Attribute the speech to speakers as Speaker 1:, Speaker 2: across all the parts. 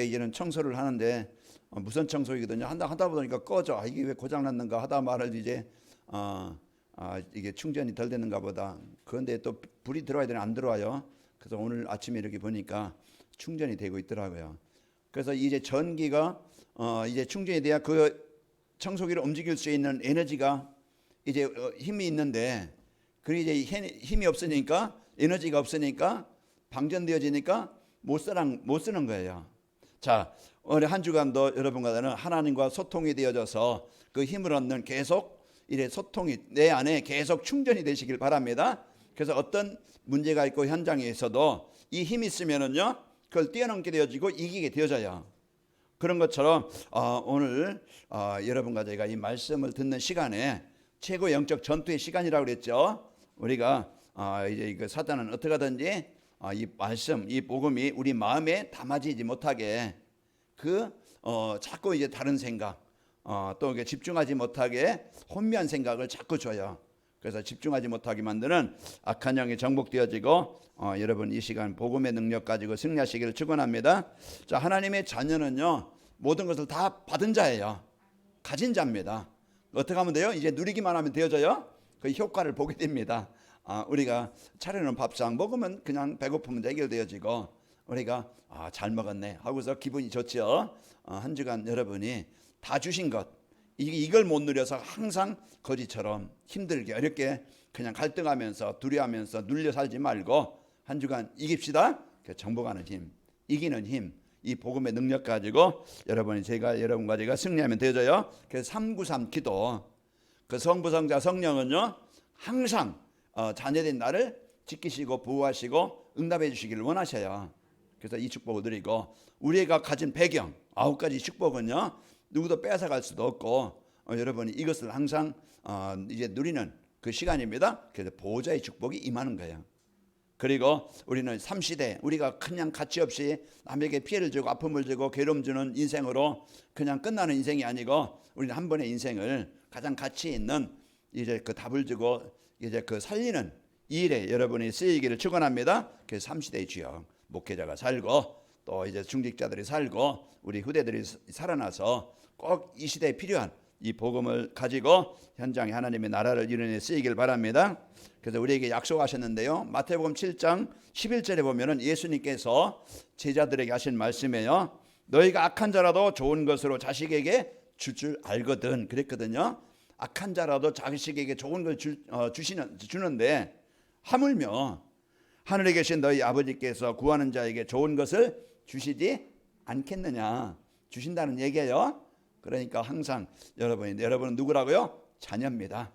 Speaker 1: 이제는 청소를 하는데 무선 청소기거든요. 하다 보니까 꺼져. 이게 왜 고장 났는가 하다 말을 이제 이게 충전이 덜 됐는가 보다. 그런데 또 불이 들어와야 되나 안 들어와요. 그래서 오늘 아침에 이렇게 보니까 충전이 되고 있더라고요. 그래서 이제 전기가 이제 충전이 돼야 그 청소기를 움직일 수 있는 에너지가 이제 힘이 있는데, 그 이제 힘이 없으니까, 에너지가 없으니까, 방전되어지니까 못 쓰는 거예요. 자, 오늘 한 주간도 여러분과는 하나님과 소통이 되어져서 그 힘을 얻는 계속 이래 소통이 내 안에 계속 충전이 되시길 바랍니다. 그래서 어떤 문제가 있고 현장에 있어도 이 힘이 있으면은요, 그걸 뛰어넘게 되어지고 이기게 되어져요. 그런 것처럼 오늘 여러분과 저희가 이 말씀을 듣는 시간에 최고 영적 전투의 시간이라고 그랬죠. 우리가 이제 그 사단은 어떻게 하든지 이 말씀, 이 복음이 우리 마음에 담아지지 못하게 자꾸 이제 다른 생각, 또 이게 집중하지 못하게 혼미한 생각을 자꾸 줘요. 그래서 집중하지 못하게 만드는 악한 영이 정복되어지고 여러분 이 시간 복음의 능력 가지고 승리하시기를 축원합니다. 자, 하나님의 자녀는요, 모든 것을 다 받은 자예요. 가진 자입니다. 어떻게 하면 돼요? 이제 누리기만 하면 되어져요. 그 효과를 보게 됩니다. 우리가 차려놓은 밥상 먹으면 그냥 배고프면 해결되어지고, 우리가 잘 먹었네 하고서 기분이 좋죠. 한 주간 여러분이 다 주신 것, 이걸 못 누려서 항상 거지처럼 힘들게 어렵게 그냥 갈등하면서 두려워하면서 눌려 살지 말고 한 주간 이깁시다. 정복하는 힘, 이기는 힘, 이 복음의 능력 가지고 여러분과 제가 승리하면 되어져요. 그래서 393 기도, 그 성부성자 성령은요 항상 자녀된 나를 지키시고 보호하시고 응답해 주시기를 원하셔요. 그래서 이 축복을 누리고, 우리가 가진 배경 9가지 축복은요 누구도 뺏어갈 수도 없고 여러분이 이것을 항상 이제 누리는 그 시간입니다. 그래서 보호자의 축복이 임하는 거예요. 그리고 우리는 3시대, 우리가 그냥 가치 없이 남에게 피해를 주고 아픔을 주고 괴로움 주는 인생으로 그냥 끝나는 인생이 아니고, 우리는 한 번의 인생을 가장 가치 있는 이제 그 답을 주고 이제 그 살리는 이 일에 여러분이 쓰이기를 축원합니다. 그래서 3시대의 주역 목회자가 살고, 또 이제 중직자들이 살고, 우리 후대들이 살아나서 꼭 이 시대에 필요한 이 복음을 가지고 현장에 하나님의 나라를 이루는 쓰이길 바랍니다. 그래서 우리에게 약속하셨는데요, 마태복음 7장 11절에 보면은 예수님께서 제자들에게 하신 말씀이에요. 너희가 악한 자라도 좋은 것으로 자식에게 줄 줄 알거든 그랬거든요. 악한 자라도 자식에게 좋은 걸 주는데, 하물며 하늘에 계신 너희 아버지께서 구하는 자에게 좋은 것을 주시지 않겠느냐, 주신다는 얘기예요. 그러니까 항상 여러분은 누구라고요? 자녀입니다.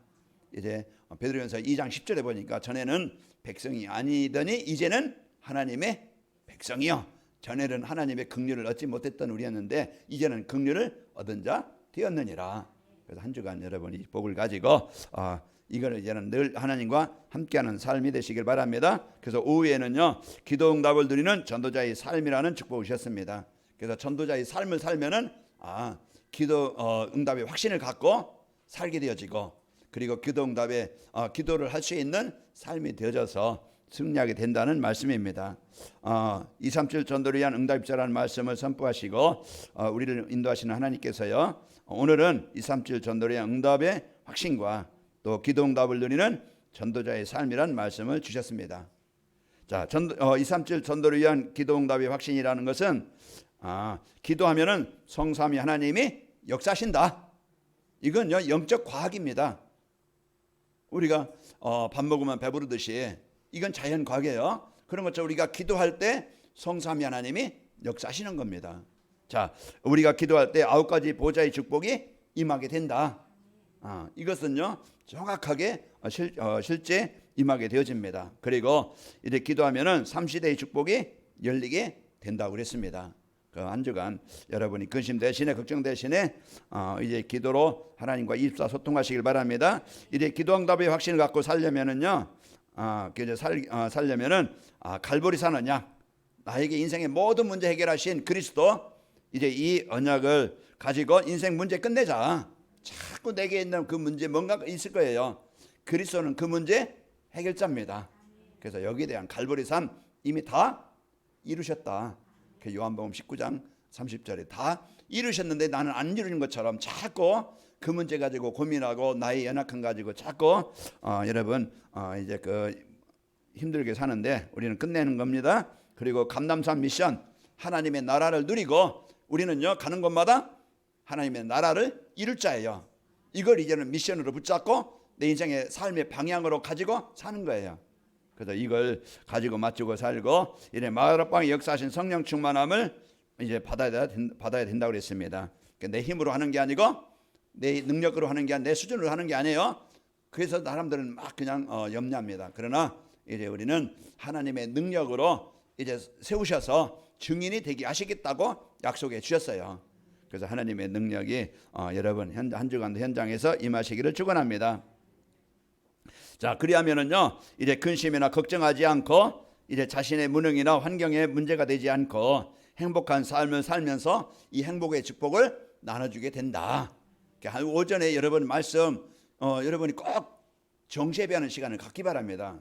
Speaker 1: 이제 베드로전서 2장 10절에 보니까 전에는 백성이 아니더니 이제는 하나님의 백성이요. 전에는 하나님의 긍휼을 얻지 못했던 우리였는데 이제는 긍휼을 얻은 자 되었느니라. 그래서 한 주간 여러분이 복을 가지고 이거는 이제는 늘 하나님과 함께하는 삶이 되시길 바랍니다. 그래서 오후에는요 기도 응답을 누리는 전도자의 삶이라는 축복을 주셨습니다. 그래서 전도자의 삶을 살면은 기도 응답의 확신을 갖고 살게 되어지고, 그리고 기도 응답에 기도를 할 수 있는 삶이 되어져서 승리하게 된다는 말씀입니다. 237 전도를 위한 응답입자라는 말씀을 선포하시고 우리를 인도하시는 하나님께서요, 오늘은 237 전도를 위한 응답의 확신과 또 기도 응답을 누리는 전도자의 삶이라는 말씀을 주셨습니다. 자, 237 전도를 위한 기도 응답의 확신이라는 것은 기도하면은 성삼위 하나님이 역사하신다. 이건요 영적 과학입니다. 우리가 밥 먹으면 배부르듯이 이건 자연 과학이에요. 그런 것처럼 우리가 기도할 때 성삼위 하나님이 역사하시는 겁니다. 자, 우리가 기도할 때 9가지 보좌의 축복이 임하게 된다. 이것은요 정확하게 실제 임하게 되어집니다. 그리고 이제 기도하면은 3시대의 축복이 열리게 된다고 그랬습니다. 그 한 주간 여러분이 근심 대신에 걱정 대신에 이제 기도로 하나님과 24 소통하시길 바랍니다. 이제 기도 응답의 확신을 갖고 살려면은요, 살려면은 갈보리 사는 약, 나에게 인생의 모든 문제 해결하신 그리스도, 이제 이 언약을 가지고 인생 문제 끝내자. 자꾸 내게 있는 그 문제 뭔가 있을 거예요. 그리스도는 그 문제 해결자입니다. 그래서 여기에 대한 갈보리 삶 이미 다 이루셨다. 그 요한복음 19장 30절에 다 이루셨는데 나는 안 이루는 것처럼 자꾸 그 문제 가지고 고민하고 나의 연약함 가지고 자꾸 여러분 이제 그 힘들게 사는데 우리는 끝내는 겁니다. 그리고 감남산 미션, 하나님의 나라를 누리고 우리는요 가는 곳마다 하나님의 나라를 이룰 자예요. 이걸 이제는 미션으로 붙잡고 내 인생의 삶의 방향으로 가지고 사는 거예요. 그래서 이걸 가지고 맞추고 살고 이제 마가락방에 역사하신 성령 충만함을 이제 받아야 된다고 그랬습니다. 내 힘으로 하는 게 아니고 내 능력으로 하는 게 아니고 내 수준으로 하는 게 아니에요. 그래서 사람들은 막 그냥 염려합니다. 그러나 이제 우리는 하나님의 능력으로 이제 세우셔서 증인이 되게 하시겠다고 약속해 주셨어요. 그래서 하나님의 능력이 여러분 한 주간도 현장에서 임하시기를 축원합니다. 자, 그리하면은요 이제 근심이나 걱정하지 않고 이제 자신의 무능이나 환경에 문제가 되지 않고 행복한 삶을 살면서 이 행복의 축복을 나눠주게 된다. 오전에 여러분 말씀 여러분이 꼭 정죄배하는 시간을 갖기 바랍니다.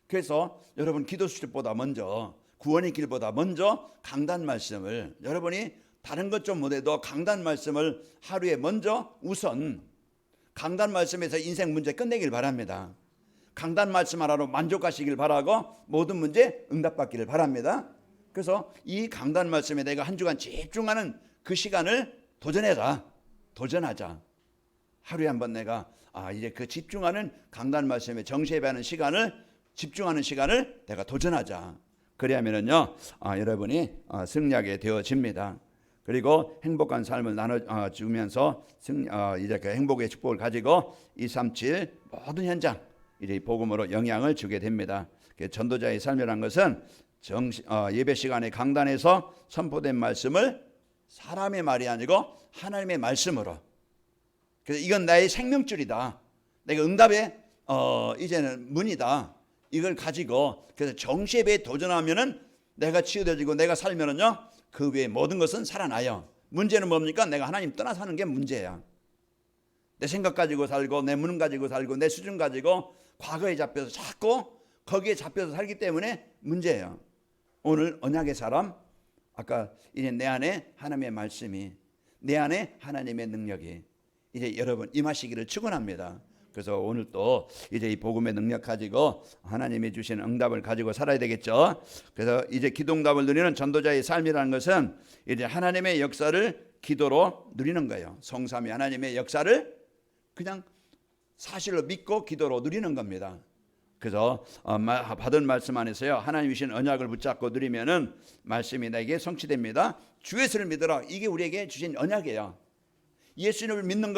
Speaker 1: 그래서 여러분 기도 수첩보다 먼저 구원의 길보다 먼저 강단 말씀을 여러분이 다른 것 좀 못해도 강단 말씀을 하루에 먼저 우선 강단 말씀에서 인생 문제 끝내길 바랍니다. 강단 말씀 하나로 만족하시길 바라고 모든 문제 응답받기를 바랍니다. 그래서 이 강단 말씀에 내가 한 주간 집중하는 그 시간을 도전하자. 하루에 한번 내가 이제 그 집중하는 강단 말씀에 정시해하는 시간을 집중하는 시간을 내가 도전하자. 그래야면은요 여러분이 승리하게 되어집니다. 그리고 행복한 삶을 나눠주면서 이제 그 행복의 축복을 가지고 237 모든 현장 이제 복음으로 영향을 주게 됩니다. 전도자의 삶이라는 것은 예배 시간에 강단에서 선포된 말씀을 사람의 말이 아니고 하나님의 말씀으로. 그래서 이건 나의 생명줄이다. 내가 응답의 이제는 문이다. 이걸 가지고 그래서 정시예배에 도전하면은 내가 치유되지고 내가 살면은요 그 외에 모든 것은 살아나요. 문제는 뭡니까? 내가 하나님 떠나 사는 게 문제야. 내 생각 가지고 살고 내 무능 가지고 살고 내 수준 가지고 과거에 잡혀서 자꾸 거기에 잡혀서 살기 때문에 문제예요. 오늘 언약의 사람 아까 이제 내 안에 하나님의 말씀이 내 안에 하나님의 능력이 이제 여러분 임하시기를 축원합니다. 그래서 오늘 또 이제 이 복음의 능력 가지고 하나님이 주신 응답을 가지고 살아야 되겠죠. 그래서 이제 기도응답을 누리는 전도자의 삶이라는 것은 이제 하나님의 역사를 기도로 누리는 거예요. 성삼위 하나님의 역사를 그냥 사실로 믿고 기도로 누리는 겁니다. 그래서 받은 말씀 안에서요 하나님 주신 언약을 붙잡고 누리면은 말씀이 내게 성취됩니다. 주 예수를 믿어라. 이게 우리에게 주신 언약이에요. 예수님을 믿는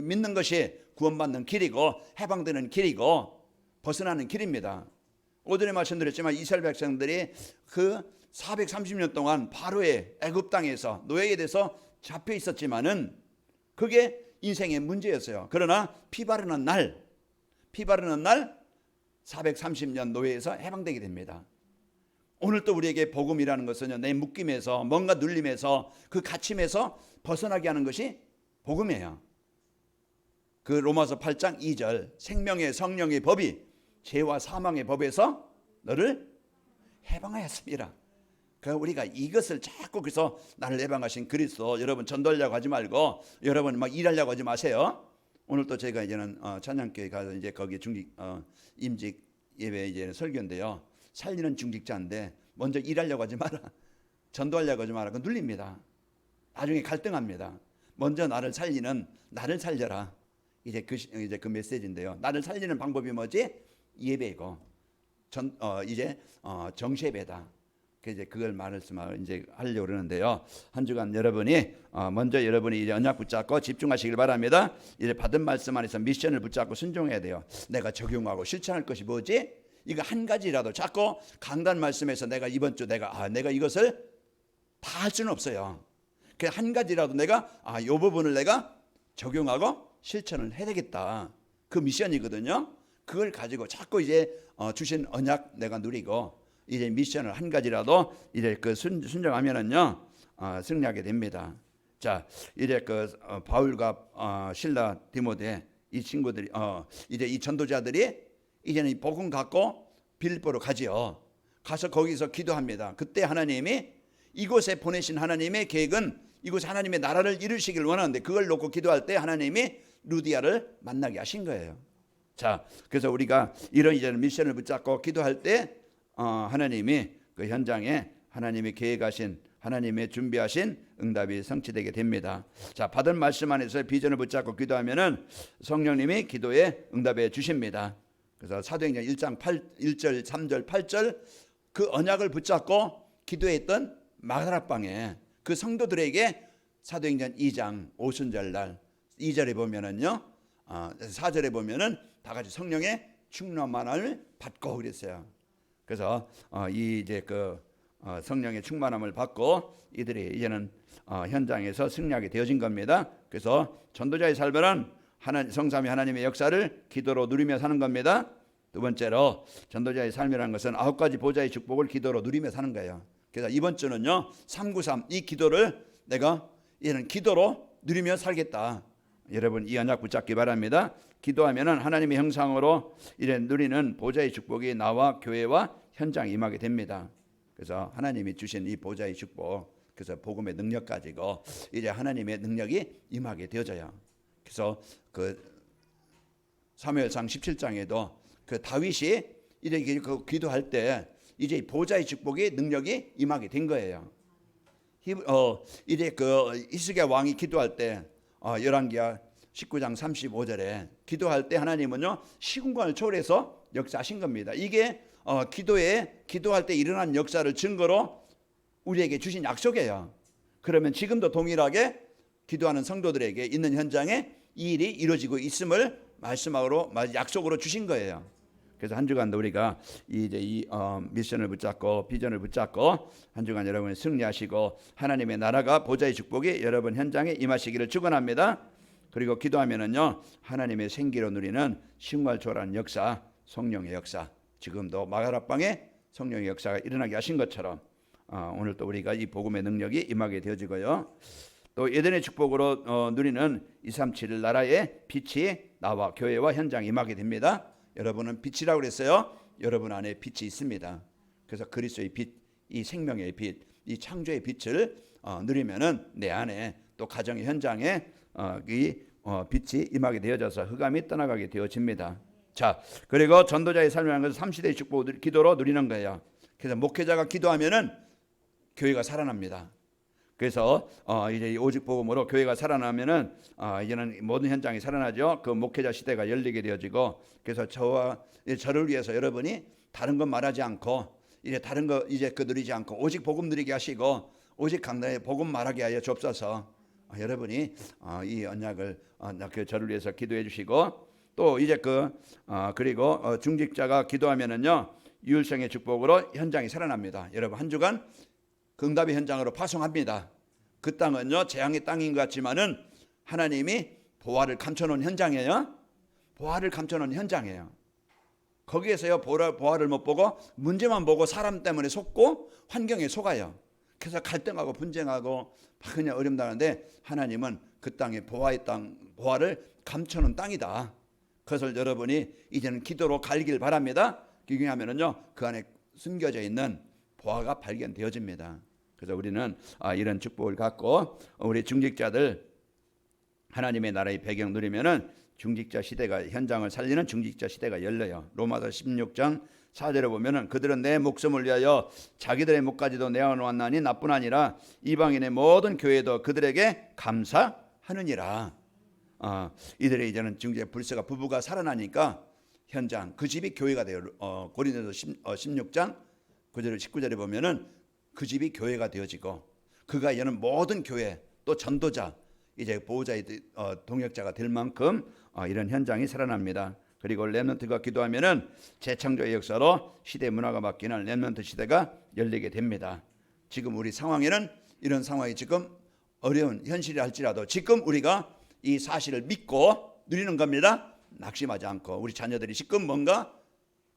Speaker 1: 믿는 것이 구원받는 길이고 해방되는 길이고 벗어나는 길입니다. 오전에 말씀드렸지만 이스라엘 백성들이 그 430년 동안 바로의 애굽 땅에서 노예에 대해서 잡혀 있었지만은 그게 인생의 문제였어요. 그러나 피 바르는 날 430년 노예에서 해방되게 됩니다. 오늘 또 우리에게 복음이라는 것은 내 묶임에서 뭔가 눌림에서 그 갇힘에서 벗어나게 하는 것이 복음이에요. 그 로마서 8장 2절 생명의 성령의 법이 죄와 사망의 법에서 너를 해방하였습니다. 그러니까 우리가 이것을 자꾸 그래서 나를 해방하신 그리스도 여러분 전도하려고 하지 말고 여러분 막 일하려고 하지 마세요. 오늘 또 제가 이제는 찬양교회 가서 이제 거기 임직 예배 이제 설교인데요. 살리는 중직자인데 먼저 일하려고 하지 마라. 전도하려고 하지 마라. 그 눌립니다. 나중에 갈등합니다. 먼저 나를 살려라. 이제 그 메시지인데요. 나를 살리는 방법이 뭐지? 예배고 이제 정시예배다. 이제 그걸 말씀을 이제 하려고 그러는데요. 한 주간 여러분이 먼저 여러분이 이제 언약 붙잡고 집중하시길 바랍니다. 이제 받은 말씀 안에서 미션을 붙잡고 순종해야 돼요. 내가 적용하고 실천할 것이 뭐지? 이거 한 가지라도 자꾸 강단 말씀에서 내가 이번 주 내가 이것을 다 할 수는 없어요. 그 한 가지라도 내가 이 부분을 내가 적용하고 실천을 해야 되겠다. 그 미션이거든요. 그걸 가지고 자꾸 이제 주신 언약 내가 누리고 이제 미션을 한 가지라도 이제 그 순종하면은요 승리하게 됩니다. 자, 이제 그 바울과 실라 디모데 이 친구들이 이제 이 전도자들이 이제는 이 복음 갖고 빌립보로 가지요. 가서 거기서 기도합니다. 그때 하나님이 이곳에 보내신 하나님의 계획은 이곳 하나님의 나라를 이루시길 원하는데 그걸 놓고 기도할 때 하나님이 루디아를 만나게 하신 거예요. 자, 그래서 우리가 이런 미션을 붙잡고 기도할 때 하나님이 그 현장에 하나님이 계획하신 하나님의 준비하신 응답이 성취되게 됩니다. 자, 받은 말씀 안에서 비전을 붙잡고 기도하면은 성령님이 기도에 응답해 주십니다. 그래서 사도행전 1장 1절, 3절, 8절 그 언약을 붙잡고 기도했던 마가다락방에 그 성도들에게 사도행전 2장 오순절 날 2절에 보면은요, 4절에 보면은 다 같이 성령의 충만함을 받고 그랬어요. 그래서 이제 그 성령의 충만함을 받고 이들이 이제는 현장에서 승리하게 되어진 겁니다. 그래서 전도자의 삶은 성삼위 하나님의 역사를 기도로 누리며 사는 겁니다. 두 번째로 전도자의 삶이라는 것은 9가지 보좌의 축복을 기도로 누리며 사는 거예요. 그래서 이번 주는요 393 이 기도를 내가 이제는 기도로 누리며 살겠다. 여러분 이 언약 붙잡기 바랍니다. 기도하면은 하나님의 형상으로 이제 누리는 보좌의 축복이 나와 교회와 현장에 임하게 됩니다. 그래서 하나님이 주신 이 보좌의 축복, 그래서 복음의 능력 가지고 이제 하나님의 능력이 임하게 되어져요. 그래서 그 사무엘상 17장에도 그 다윗이 이제 그 기도할 때 이제 보좌의 축복이 능력이 임하게 된 거예요. 이제 그 히스기야 왕이 기도할 때 열왕기하 19장 35절에 기도할 때 하나님은요 시공간을 초월해서 역사하신 겁니다. 이게 기도할 때 일어난 역사를 증거로 우리에게 주신 약속이에요. 그러면 지금도 동일하게 기도하는 성도들에게 있는 현장에 이 일이 이루어지고 있음을 말씀으로 약속으로 주신 거예요. 그래서 한 주간도 우리가 이제 이 미션을 붙잡고 비전을 붙잡고 한 주간 여러분이 승리하시고 하나님의 나라가 보좌의 축복이 여러분 현장에 임하시기를 축원합니다. 그리고 기도하면은요 하나님의 생기로 누리는 신발 초월한 역사, 성령의 역사, 지금도 마가다락방에 성령의 역사가 일어나게 하신 것처럼 오늘 또 우리가 이 복음의 능력이 임하게 되어지고요. 또 예전의 축복으로 누리는 237 나라의 빛이 나와 교회와 현장에 임하게 됩니다. 여러분은 빛이라고 그랬어요. 여러분 안에 빛이 있습니다. 그래서 그리스도의 빛, 이 생명의 빛, 이 창조의 빛을 누리면은 내 안에 또 가정의 현장에 이 빛이 임하게 되어져서 흑암이 떠나가게 되어집니다. 자, 그리고 전도자의 삶이라는 것은 3시대의 축복을 기도로 누리는 거예요. 그래서 목회자가 기도하면은 교회가 살아납니다. 그래서 이제 오직 복음으로 교회가 살아나면은 이제는 모든 현장이 살아나죠. 그 목회자 시대가 열리게 되어지고, 그래서 저를 위해서 여러분이 다른 것 말하지 않고 이제 다른 거 이제 누리지 않고 오직 복음 누리게 하시고 오직 강단에 복음 말하게 하여 주옵소서. 여러분이 이 언약을 저를 위해서 기도해 주시고, 또 이제 그리고 중직자가 기도하면은요 유일성의 축복으로 현장이 살아납니다. 여러분 한 주간 응답의 현장으로 파송합니다. 그 땅은요 재앙의 땅인 것 같지만은 하나님이 보화를 감춰놓은 현장이에요. 보화를 감춰놓은 현장이에요. 거기에서요 보화를 못 보고 문제만 보고 사람 때문에 속고 환경에 속아요. 그래서 갈등하고 분쟁하고 그냥 어렵다는데 하나님은 그 땅에 보화의 땅, 보화를 감춰놓은 땅이다. 그것을 여러분이 이제는 기도로 갈길 바랍니다. 기도하면은요 그 안에 숨겨져 있는 보화가 발견되어집니다. 그래서 우리는 이런 축복을 갖고 우리 중직자들 하나님의 나라의 배경 누리면은 중직자 시대가 현장을 살리는 중직자 시대가 열려요. 로마서 16장 4절에 보면은 그들은 내 목숨을 위하여 자기들의 목까지도 내어놓았나니 나뿐 아니라 이방인의 모든 교회도 그들에게 감사하느니라. 이들의 이제는 중직자 불세가 부부가 살아나니까 현장 그 집이 교회가 돼요. 고린도서 16장 9절 19절에 보면은 그 집이 교회가 되어지고 그가 이제는 모든 교회 또 전도자 이제 보호자의 동역자가 될 만큼 이런 현장이 살아납니다. 그리고 렘넌트가 기도하면은 재창조의 역사로 시대 문화가 바뀌는 렘넌트 시대가 열리게 됩니다. 지금 우리 상황에는 이런 상황이 지금 어려운 현실이 할지라도 지금 우리가 이 사실을 믿고 누리는 겁니다. 낙심하지 않고 우리 자녀들이 지금 뭔가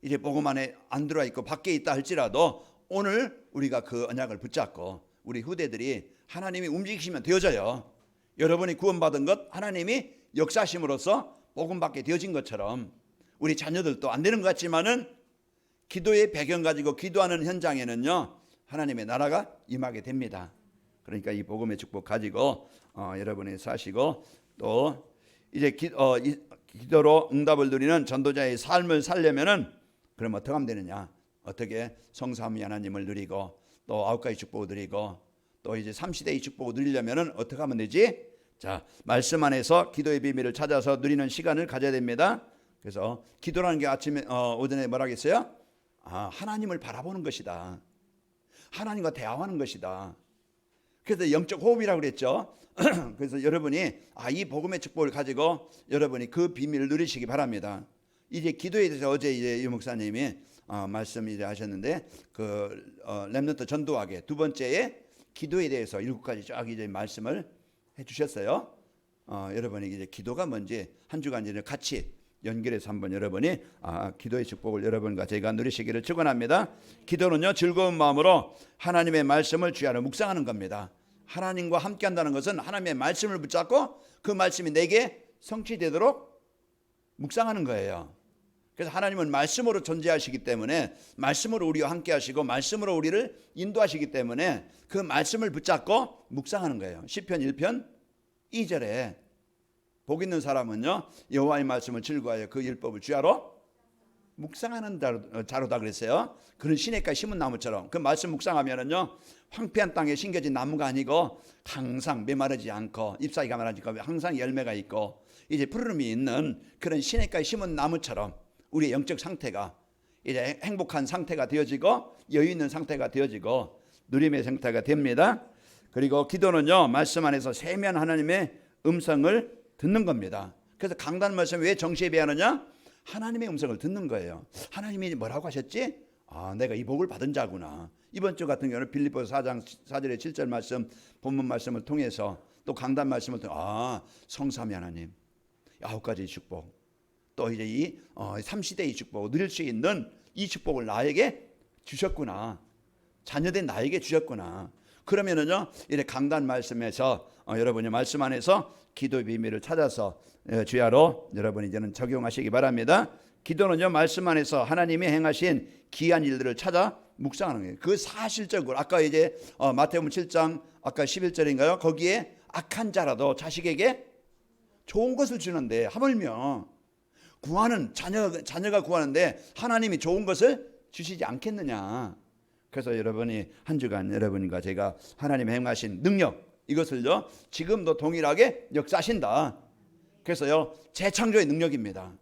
Speaker 1: 이제 복음 안에 안 들어와 있고 밖에 있다 할지라도 오늘 우리가 그 언약을 붙잡고 우리 후대들이 하나님이 움직이시면 되어져요. 여러분이 구원받은 것 하나님이 역사심으로써 복음 받게 되어진 것처럼 우리 자녀들도 안 되는 것 같지만은 기도의 배경 가지고 기도하는 현장에는요 하나님의 나라가 임하게 됩니다. 그러니까 이 복음의 축복 가지고 여러분이 사시고 또 이제 기도로 응답을 누리는 전도자의 삶을 살려면은 그럼 어떻게 하면 되느냐? 어떻게 성삼위 하나님을 누리고 또 9가지 축복을 누리고 또 이제 3시대의 축복을 누리려면은 어떻게 하면 되지? 자, 말씀 안에서 기도의 비밀을 찾아서 누리는 시간을 가져야 됩니다. 그래서 기도라는 게 아침에 오전에 뭐라 했어요? 하나님을 바라보는 것이다. 하나님과 대화하는 것이다. 그래서 영적 호흡이라고 그랬죠. 그래서 여러분이 이 복음의 축복을 가지고 여러분이 그 비밀을 누리시기 바랍니다. 이제 기도에 대해서 어제 이제 유 목사님이 말씀 이제 하셨는데 그 렘넌트 전도학의 두 번째에 기도에 대해서 7가지 쫙 이제 말씀을 해주셨어요. 여러분이 이제 기도가 뭔지 한 주간 이제 같이 연결해서 한번 여러분이 기도의 축복을 여러분과 제가 누리시기를 축원합니다. 기도는요 즐거운 마음으로 하나님의 말씀을 주야로 묵상하는 겁니다. 하나님과 함께한다는 것은 하나님의 말씀을 붙잡고 그 말씀이 내게 성취되도록 묵상하는 거예요. 그래서 하나님은 말씀으로 존재하시기 때문에 말씀으로 우리와 함께하시고 말씀으로 우리를 인도하시기 때문에 그 말씀을 붙잡고 묵상하는 거예요. 시편 1편 2절에 복 있는 사람은요 여호와의 말씀을 즐거워하여 그 율법을 주야로 묵상하는 자로다 그랬어요. 그런 시냇가에 심은 나무처럼 그 말씀 묵상하면은요 황폐한 땅에 심겨진 나무가 아니고 항상 메마르지 않고 잎사귀가 마르지 않고 항상 열매가 있고 이제 푸르름이 있는 그런 시냇가에 심은 나무처럼 우리의 영적 상태가 이제 행복한 상태가 되어지고 여유 있는 상태가 되어지고 누림의 상태가 됩니다. 그리고 기도는요 말씀 안에서 세미한 하나님의 음성을 듣는 겁니다. 그래서 강단 말씀 왜 정시에 비하느냐? 하나님의 음성을 듣는 거예요. 하나님이 뭐라고 하셨지? 내가 이 복을 받은 자구나. 이번 주 같은 경우는 빌립보서 4장 4절에 7절 말씀 본문 말씀을 통해서 또 강단 말씀을 통해서 성삼위 하나님 9가지 축복 또 이제 이 3시대의 축복을 누릴 수 있는 이 축복을 나에게 주셨구나. 자녀된 나에게 주셨구나. 그러면은요 이제 강단 말씀에서 여러분이 말씀 안에서 기도의 비밀을 찾아서 주야로 여러분 이제는 적용하시기 바랍니다. 기도는요 말씀 안에서 하나님이 행하신 기이한 일들을 찾아 묵상하는 거예요. 그 사실적으로 아까 이제 마태복음 7장 아까 11절인가요? 거기에 악한 자라도 자식에게 좋은 것을 주는데 하물며 구하는 자녀가 구하는데 하나님이 좋은 것을 주시지 않겠느냐. 그래서 여러분이 한 주간 여러분과 제가 하나님 행하신 능력 이것을요 지금도 동일하게 역사하신다. 그래서요 재창조의 능력입니다.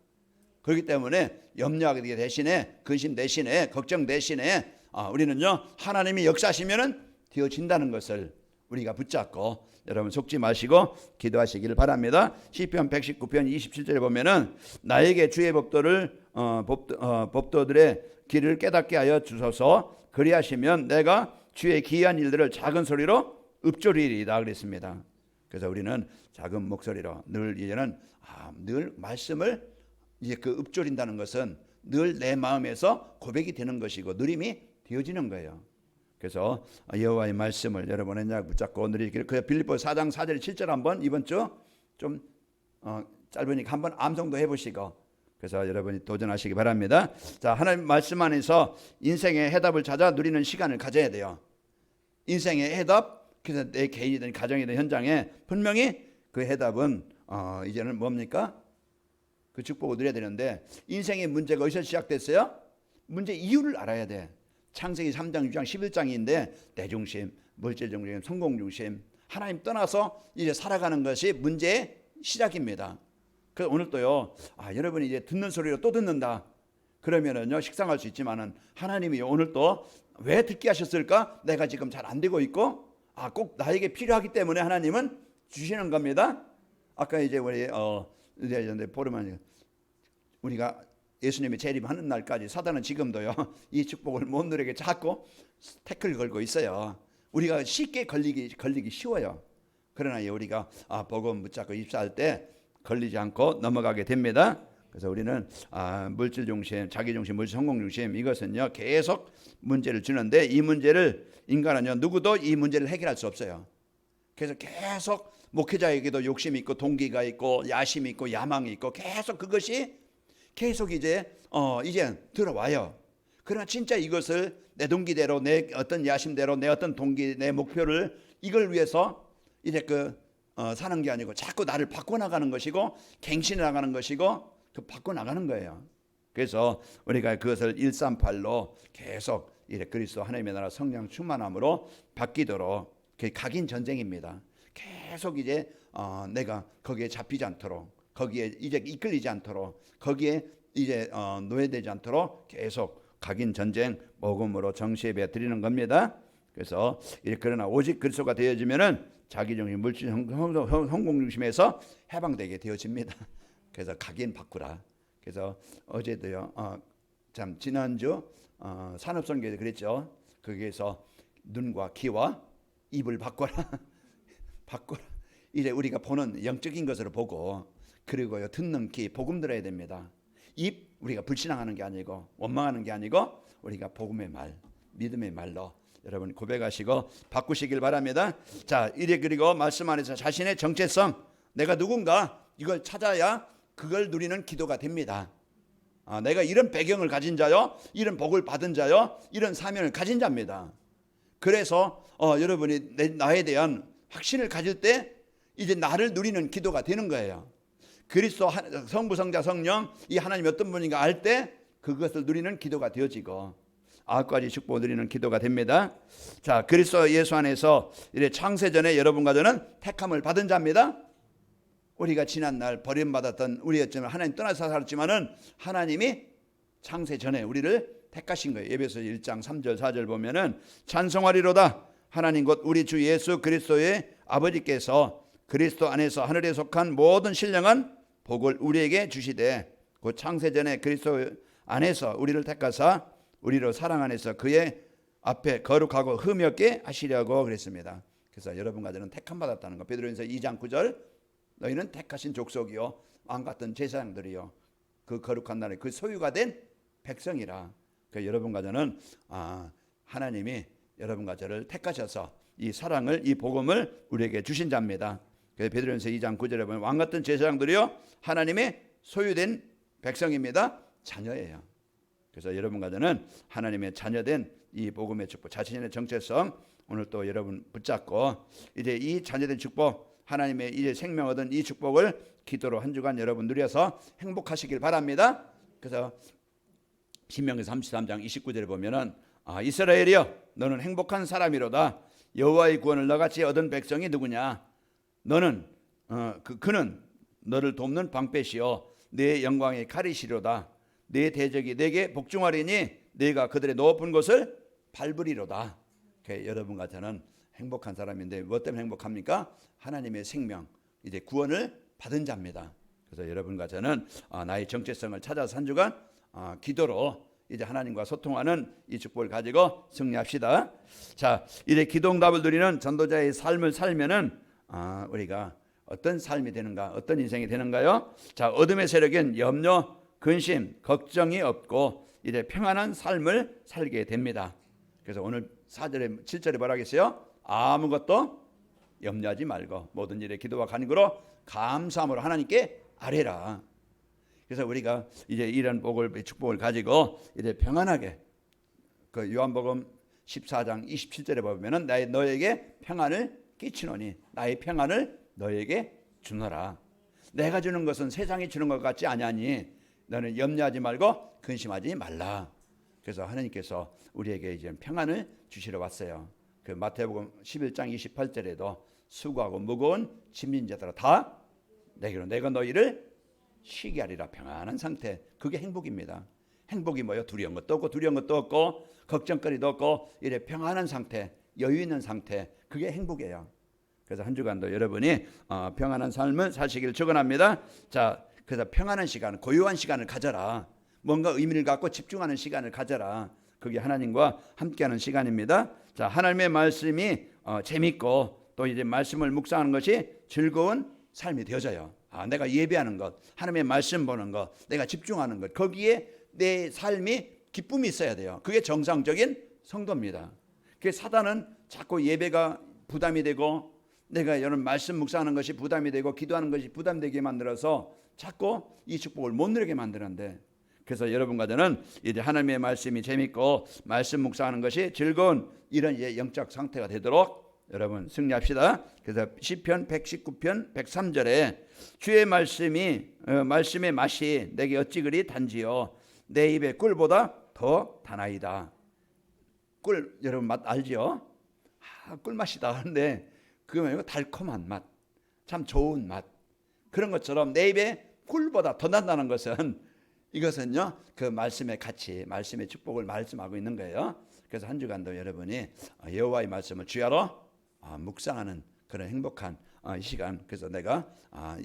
Speaker 1: 그렇기 때문에 염려하게 대신에 근심 대신에 걱정 대신에 우리는요 하나님이 역사하시면은 되어진다는 것을 우리가 붙잡고 여러분 속지 마시고 기도하시기를 바랍니다. 시편 119편 27절에 보면은 나에게 주의 법도들의 길을 깨닫게 하여 주소서. 그리하시면 내가 주의 기이한 일들을 작은 소리로 읊조리리이다 그랬습니다. 그래서 우리는 작은 목소리로 늘 이제는 늘 말씀을 이제 그 읊조린다는 것은 늘 내 마음에서 고백이 되는 것이고 누림이 되어지는 거예요. 그래서 여호와의 말씀을 여러분은 붙잡고 누리기를. 그 빌립보서 4장 4절 7절 한번 이번 주 좀 짧으니까 한번 암송도 해보시고 그래서 여러분이 도전하시기 바랍니다. 자, 하나님 말씀 안에서 인생의 해답을 찾아 누리는 시간을 가져야 돼요. 인생의 해답, 그래서 내 개인이든 가정이든 현장에 분명히 그 해답은 이제는 뭡니까? 그 축복을 누려야 되는데 인생의 문제가 어디서 시작됐어요? 문제 이유를 알아야 돼. 창세기 3장 6장 11장인데 내중심, 물질중심, 성공중심 하나님 떠나서 이제 살아가는 것이 문제의 시작입니다. 그래서 오늘 또요 여러분이 이제 듣는 소리로 또 듣는다 그러면은요 식상할 수 있지만은 하나님이 오늘 또 왜 듣게 하셨을까? 내가 지금 잘 안 되고 있고 꼭 나에게 필요하기 때문에 하나님은 주시는 겁니다. 아까 이제 우리 이제 보르만 우리가 예수님이 재림하는 날까지 사단은 지금도요 이 축복을 못 누리게 자꾸 태클 걸고 있어요. 우리가 쉽게 걸리기 쉬워요. 그러나 우리가 복음 붙잡고 입사할 때 걸리지 않고 넘어가게 됩니다. 그래서 우리는 물질 중심, 자기 중심, 물질 성공 중심 이것은요 계속 문제를 주는데 이 문제를 인간은요 누구도 이 문제를 해결할 수 없어요. 그래서 계속 목회자에게도 욕심이 있고 동기가 있고 야심이 있고 야망이 있고 계속 그것이 계속 이제 들어와요. 그러나 진짜 이것을 내 동기대로, 내 어떤 야심대로, 내 어떤 동기, 내 목표를 이걸 위해서 이제 사는 게 아니고 자꾸 나를 바꿔나가는 것이고 갱신해 나가는 것이고 바꿔나가는 거예요. 그래서 우리가 그것을 138로 계속 이래 그리스도 하나님의 나라 성령 충만함으로 바뀌도록 각인 전쟁입니다. 계속 이제 내가 거기에 잡히지 않도록, 거기에 이제 이끌리지 않도록, 거기에 이제 노예되지 않도록 계속 각인 전쟁 복음으로 정시예배 드리는 겁니다. 그래서 그러나 오직 그리스도가 되어지면은 자기 중심, 물질, 성공 중심에서 해방되게 되어집니다. 그래서 각인 바꾸라. 그래서 어제도요, 참 지난주 산업선교에서 그랬죠. 거기에서 눈과 귀와 입을 바꿔라. 바꿔라. 이제 우리가 보는 영적인 것으로 보고, 그리고요 듣는 귀, 복음 들어야 됩니다. 입, 우리가 불신앙하는 게 아니고 원망하는 게 아니고 우리가 복음의 말, 믿음의 말로 여러분 고백하시고 바꾸시길 바랍니다. 자, 이래 그리고 말씀 안에서 자신의 정체성, 내가 누군가 이걸 찾아야 그걸 누리는 기도가 됩니다. 내가 이런 배경을 가진 자요, 이런 복을 받은 자요, 이런 사명을 가진 자입니다. 그래서 여러분이 나에 대한 확신을 가질 때 이제 나를 누리는 기도가 되는 거예요. 그리스도 성부, 성자, 성령 이 하나님이 어떤 분인가 알 때 그것을 누리는 기도가 되어지고 9가지 축복을 누리는 기도가 됩니다. 자, 그리스도 예수 안에서 이래 창세전에 여러분과 저는 택함을 받은 자입니다. 우리가 지난날 버림받았던 우리였지만 하나님 떠나서 살았지만은 하나님이 창세전에 우리를 택하신 거예요. 에베소 1장 3절 4절 보면은 찬송하리로다 하나님 곧 우리 주 예수 그리스도의 아버지께서 그리스도 안에서 하늘에 속한 모든 신령한 복을 우리에게 주시되 그 창세전에 그리스도 안에서 우리를 택하사 우리로 사랑 안에서 그의 앞에 거룩하고 흠이 없게 하시려고 그랬습니다. 그래서 여러분과 저는 택함 받았다는 거. 베드로전서 2장 9절 너희는 택하신 족속이요 왕 같은 제사장들이요 그 거룩한 나라의 그 소유가 된 백성이라. 그 여러분과 저는 하나님이 여러분과 저를 택하셔서 이 사랑을, 이 복음을 우리에게 주신 자입니다. 그래서 베드로전서 2장 9절에 보면 왕 같은 제사장들이요 하나님의 소유된 백성입니다. 자녀예요. 그래서 여러분과 저는 하나님의 자녀된 이 복음의 축복, 자신의 정체성 오늘 또 여러분 붙잡고 이제 이 자녀된 축복, 하나님의 이제 생명 얻은 이 축복을 기도로 한 주간 여러분 누려서 행복하시길 바랍니다. 그래서 신명기 33장 29절에 보면은 이스라엘이여 너는 행복한 사람이로다. 여호와의 구원을 너같이 얻은 백성이 누구냐? 너는 그는 너를 돕는 방패시요 내 영광의 칼이시로다. 내 대적이 내게 복종하리니 내가 그들의 높은 곳을 밟으리로다. 여러분과 저는 행복한 사람인데 무엇 때문에 행복합니까? 하나님의 생명, 이제 구원을 받은 자입니다. 그래서 여러분과 저는 나의 정체성을 찾아서 한 주간 기도로 이제 하나님과 소통하는 이 축복을 가지고 승리합시다. 자, 이제 기도응답을 누리는 전도자의 삶을 살면은 우리가 어떤 삶이 되는가, 어떤 인생이 되는가요? 자, 어둠의 세력엔 염려, 근심, 걱정이 없고 이제 평안한 삶을 살게 됩니다. 그래서 오늘 4절에 7절에 뭐라 하겠어요? 아무것도 염려하지 말고 모든 일에 기도와 간구로 감사함으로 하나님께 아뢰라. 그래서 우리가 이제 이런 복을, 축복을 가지고 이제 평안하게 그 요한복음 14장 27절에 보면은 너에게 평안을 끼치노니 나의 평안을 너에게 주노라. 내가 주는 것은 세상이 주는 것 같지 아니하니 너는 염려하지 말고 근심하지 말라. 그래서 하나님께서 우리에게 이제 평안을 주시러 왔어요. 그 마태복음 11장 28절에도 수고하고 무거운 짐진 자들아 다 내게로 내가 너희를 쉬게 하리라. 평안한 상태, 그게 행복입니다. 행복이 뭐예요? 두려운 것도 없고 두려운 것도 없고 걱정거리도 없고 이래 평안한 상태, 여유 있는 상태, 그게 행복이에요. 그래서 한 주간도 여러분이 평안한 삶을 사시기를 축원합니다. 자, 그래서 평안한 시간, 고요한 시간을 가져라. 뭔가 의미를 갖고 집중하는 시간을 가져라. 그게 하나님과 함께하는 시간입니다. 자, 하나님의 말씀이 재밌고 또 이제 말씀을 묵상하는 것이 즐거운 삶이 되어져요. 내가 예배하는 것, 하나님의 말씀 보는 것, 내가 집중하는 것, 거기에 내 삶이 기쁨이 있어야 돼요. 그게 정상적인 성도입니다. 그래서 사단은 자꾸 예배가 부담이 되고 내가 이런 말씀 묵상하는 것이 부담이 되고 기도하는 것이 부담되게 만들어서 자꾸 이 축복을 못 누리게 만드는데, 그래서 여러분과 저는 이제 하나님의 말씀이 재밌고 말씀 묵상하는 것이 즐거운 이런 영적 상태가 되도록 여러분 승리합시다. 그래서 시편 119편 103절에 주의 말씀의 맛이 내게 어찌 그리 단지요 내 입의 꿀보다 더 다나이다. 꿀 여러분 맛 알죠? 꿀맛이다 하는데 그거 말고 달콤한 맛, 참 좋은 맛 그런 것처럼 내 입에 꿀보다 더 난다는 것은 이것은요 그 말씀의 가치, 말씀의 축복을 말씀하고 있는 거예요. 그래서 한 주간도 여러분이 여호와의 말씀을 주야로 묵상하는 그런 행복한 이 시간. 그래서 내가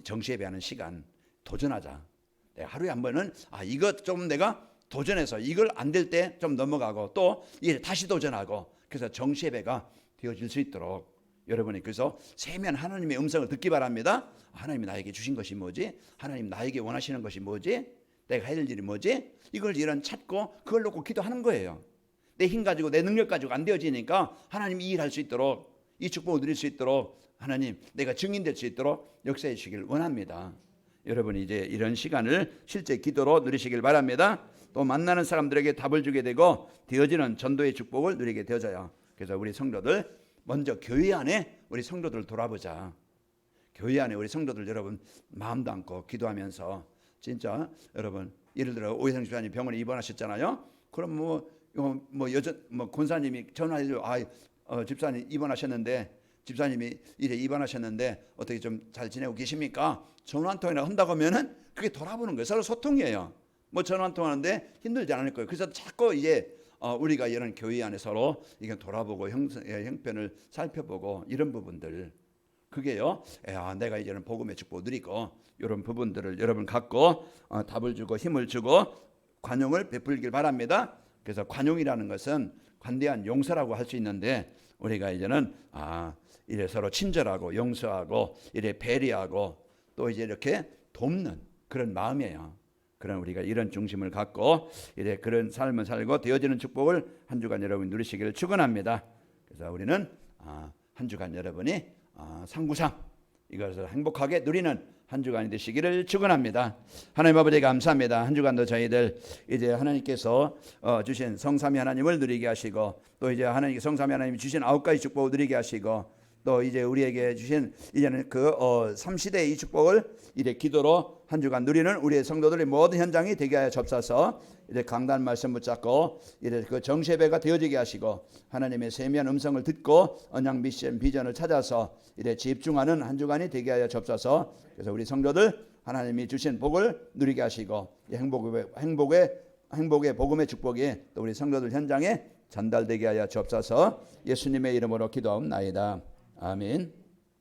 Speaker 1: 정시예배하는 시간 도전하자. 내가 하루에 한 번은 이것 좀 내가 도전해서 이걸 안 될 때 좀 넘어가고 또 이제 다시 도전하고 그래서 정시예배가 되어질 수 있도록 여러분이 그래서 세면 하나님의 음성을 듣기 바랍니다. 하나님이 나에게 주신 것이 뭐지? 하나님 나에게 원하시는 것이 뭐지? 내가 해야 될 일이 뭐지? 이걸 이런 찾고 그걸 놓고 기도하는 거예요. 내 힘 가지고 내 능력 가지고 안 되어지니까 하나님이 일할 수 있도록 이 축복을 누릴 수 있도록 하나님 내가 증인될 수 있도록 역사해 주시길 원합니다. 여러분이 이제 이런 시간을 실제 기도로 누리시길 바랍니다. 또 만나는 사람들에게 답을 주게 되고 되어지는 전도의 축복을 누리게 되어져요. 그래서 우리 성도들 먼저 교회 안에 우리 성도들 돌아보자. 교회 안에 우리 성도들 여러분 마음 담고 기도하면서 진짜 여러분 예를 들어 오해성 집사님 병원에 입원하셨잖아요. 그럼 권사님이 전화해줘. 집사님 입원하셨는데 집사님이 이래 입원하셨는데 어떻게 좀 잘 지내고 계십니까? 전화 한 통이나 한다고 하면은 그게 돌아보는 거예요. 서로 소통이에요. 전화 한 통하는데 힘들지 않을 거예요. 그래서 자꾸 이제 우리가 이런 교회 안에 서로 이게 돌아보고 형편을 살펴보고 이런 부분들 그게요. 내가 이제는 복음의 축복 누리고 이런 부분들을 여러분 갖고 답을 주고 힘을 주고 관용을 베풀길 바랍니다. 그래서 관용이라는 것은 관대한 용서라고 할 수 있는데 우리가 이제는 이래 서로 친절하고 용서하고 이래 배려하고 또 이제 이렇게 돕는 그런 마음이에요. 그런 우리가 이런 중심을 갖고 이래 그런 삶을 살고 되어지는 축복을 한 주간 여러분 누리시기를 축원합니다. 그래서 우리는 한 주간 여러분이 상구상 이것을 행복하게 누리는 한 주간이 되시기를 축원합니다. 하나님 아버지 감사합니다. 한 주간도 저희들 이제 하나님께서 주신 성삼위 하나님을 누리게 하시고 또 이제 하나님 성삼위 하나님이 주신 9가지 축복을 누리게 하시고 또 이제 우리에게 주신 이제는 그 3시대의 이 축복을 이제 기도로 한 주간 누리는 우리의 성도들의 모든 현장이 되게 하여 접사서 이제 강단 말씀 붙잡고 이제 그 정시예배가 되어지게 하시고 하나님의 세미한 음성을 듣고 언약 미션 비전을 찾아서 이제 집중하는 한 주간이 되게 하여 접사서 그래서 우리 성도들 하나님이 주신 복을 누리게 하시고 행복의 복음의 축복이 또 우리 성도들 현장에 전달되게 하여 접사서 예수님의 이름으로 기도하옵나이다. 아멘.